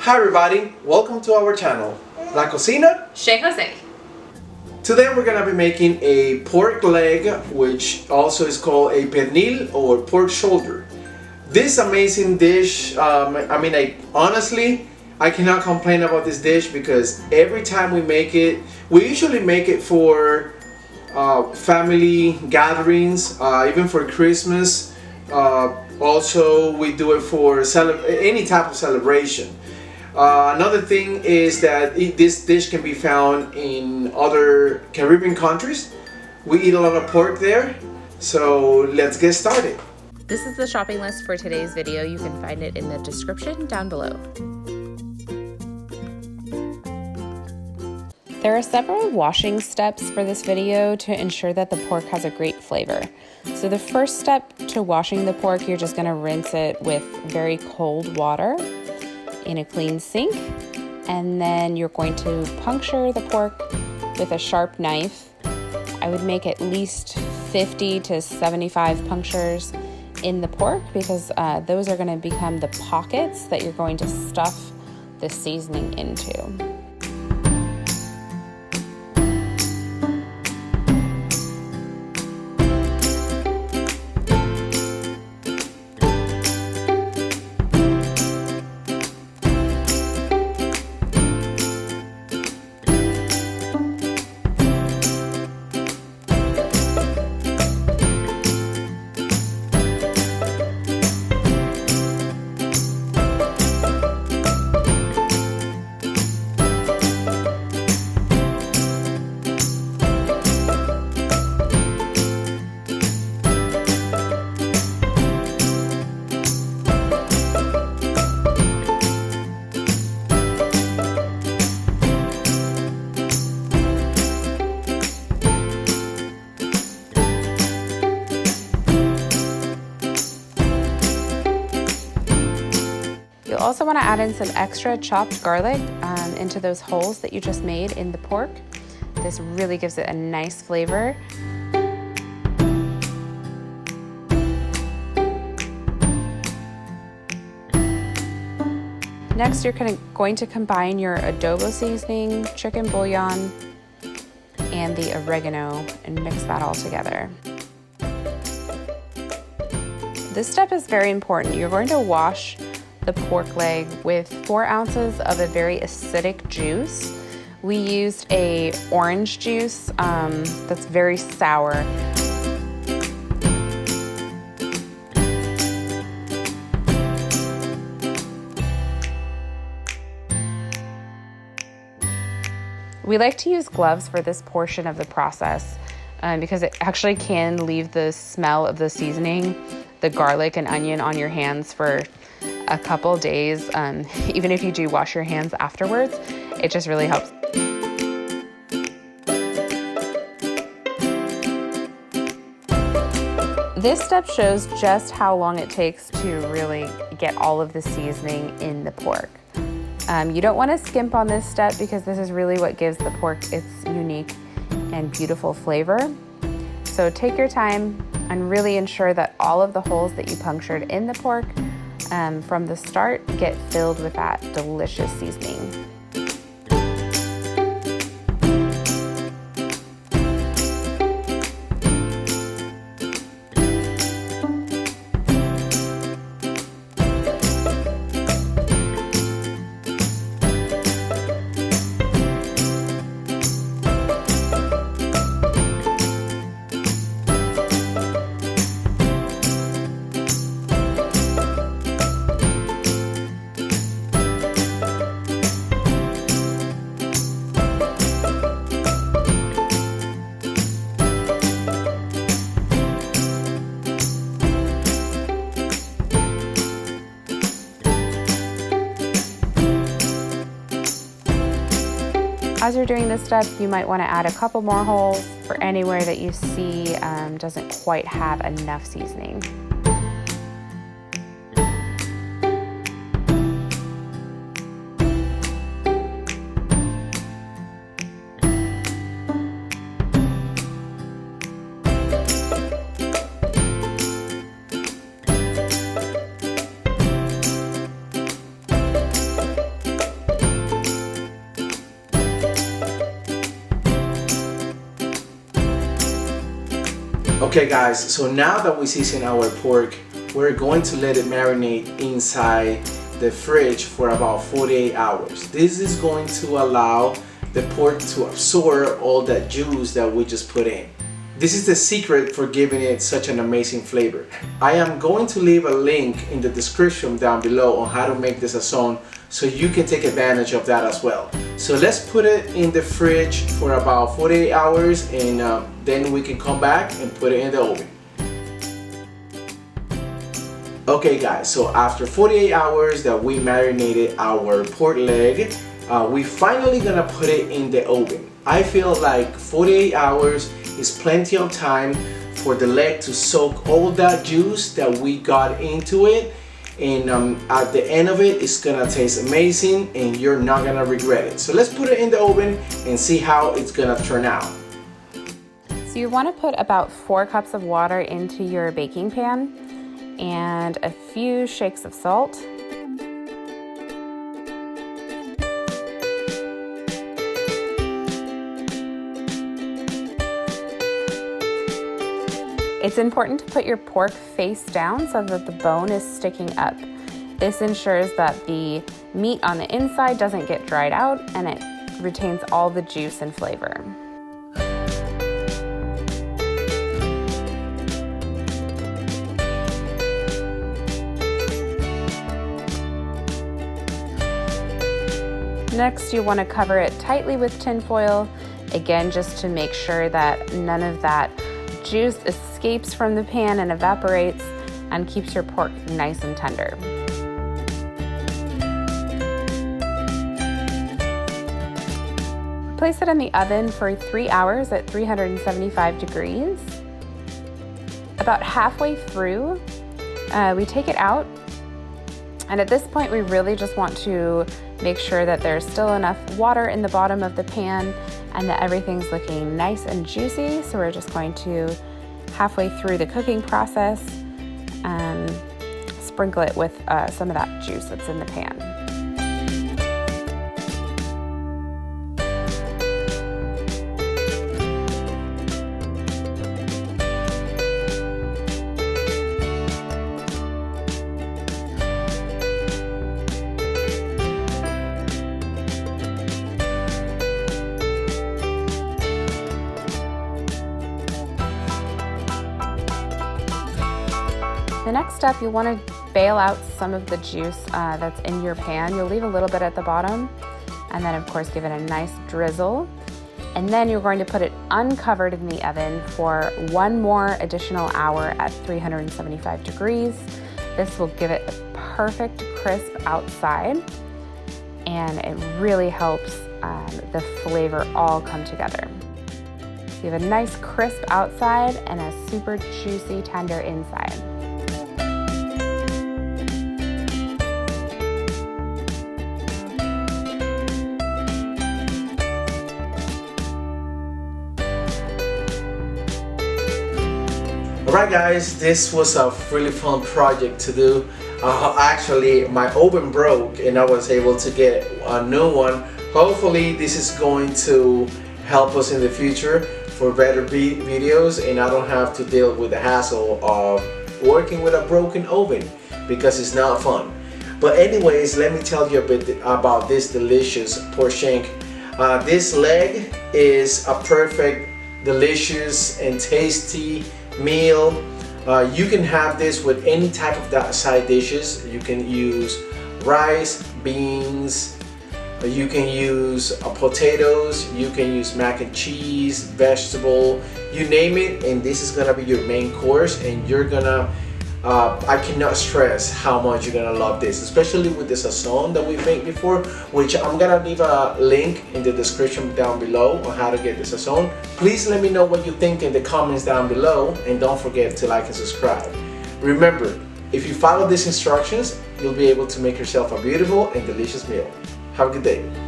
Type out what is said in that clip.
Hi everybody, welcome to our channel, La Cocina Chez Jose. Today we're going to be making a pork leg, which also is called a pernil or pork shoulder. This amazing dish, honestly, I cannot complain about this dish because every time we make it, we usually make it for family gatherings, even for Christmas. Also, we do it for any type of celebration. Another thing is that this dish can be found in other Caribbean countries. We eat a lot of pork there, so let's get started. This is the shopping list for today's video. You can find it in the description down below. There are several washing steps for this video to ensure that the pork has a great flavor. So the first step to washing the pork, you're just gonna rinse it with very cold water in a clean sink, and then you're going to puncture the pork with a sharp knife. I would make at least 50 to 75 punctures in the pork because those are going to become the pockets that you're going to stuff the seasoning into. You'll also want to add in some extra chopped garlic into those holes that you just made in the pork. This really gives it a nice flavor. Next, you're going to combine your adobo seasoning, chicken bouillon, and the oregano and mix that all together. This step is very important. You're going to wash the pork leg with 4 ounces of a very acidic juice. We used a orange juice that's very sour. We like to use gloves for this portion of the process because it actually can leave the smell of the seasoning, the garlic and onion on your hands for a couple days. Even if you do wash your hands afterwards, it just really helps. This step shows just how long it takes to really get all of the seasoning in the pork. You don't want to skimp on this step because this is really what gives the pork its unique and beautiful flavor. So take your time and really ensure that all of the holes that you punctured in the pork from the start get filled with that delicious seasoning. As you're doing this step, you might want to add a couple more holes for anywhere that you see doesn't quite have enough seasoning. Okay guys, so now that we season our pork, we're going to let it marinate inside the fridge for about 48 hours. This is going to allow the pork to absorb all that juice that we just put in. This is the secret for giving it such an amazing flavor. I am going to leave a link in the description down below on how to make this SAZON so you can take advantage of that as well. So let's put it in the fridge for about 48 hours and then we can come back and put it in the oven. Okay guys, so after 48 hours that we marinated our pork leg, we finally gonna put it in the oven. I feel like 48 hours is plenty of time for the leg to soak all that juice that we got into it, and at the end of it, it's gonna taste amazing and you're not gonna regret it. So let's put it in the oven and see how it's gonna turn out. So you want to put about 4 cups of water into your baking pan and a few shakes of salt. It's important to put your pork face down so that the bone is sticking up. This ensures that the meat on the inside doesn't get dried out and it retains all the juice and flavor. Next, you want to cover it tightly with tin foil, again just to make sure that none of that juice escapes from the pan and evaporates and keeps your pork nice and tender. Place it in the oven for 3 hours at 375 degrees. About halfway through, we take it out, and at this point we really just want to make sure that there's still enough water in the bottom of the pan and that everything's looking nice and juicy. So we're just going to, halfway through the cooking process, sprinkle it with some of that juice that's in the pan. The next step, you want to bail out some of the juice that's in your pan. You'll leave a little bit at the bottom and then of course give it a nice drizzle. And then you're going to put it uncovered in the oven for 1 more additional hour at 375 degrees. This will give it a perfect crisp outside and it really helps the flavor all come together. So you have a nice crisp outside and a super juicy, tender inside. Alright guys, this was a really fun project to do. Actually, my oven broke and I was able to get a new one. Hopefully this is going to help us in the future for better videos and I don't have to deal with the hassle of working with a broken oven because it's not fun. But anyways, let me tell you a bit about this delicious pork shank. This leg is a perfect, delicious and tasty meal. You can have this with any type of side dishes. You can use rice, beans, you can use potatoes, you can use mac and cheese, vegetable, you name it, and this is gonna be your main course and you're gonna I cannot stress how much you're gonna love this, especially with the SAZON that we made before, which I'm gonna leave a link in the description down below on how to get the SAZON. Please let me know what you think in the comments down below and don't forget to like and subscribe. Remember, if you follow these instructions, you'll be able to make yourself a beautiful and delicious meal. Have a good day.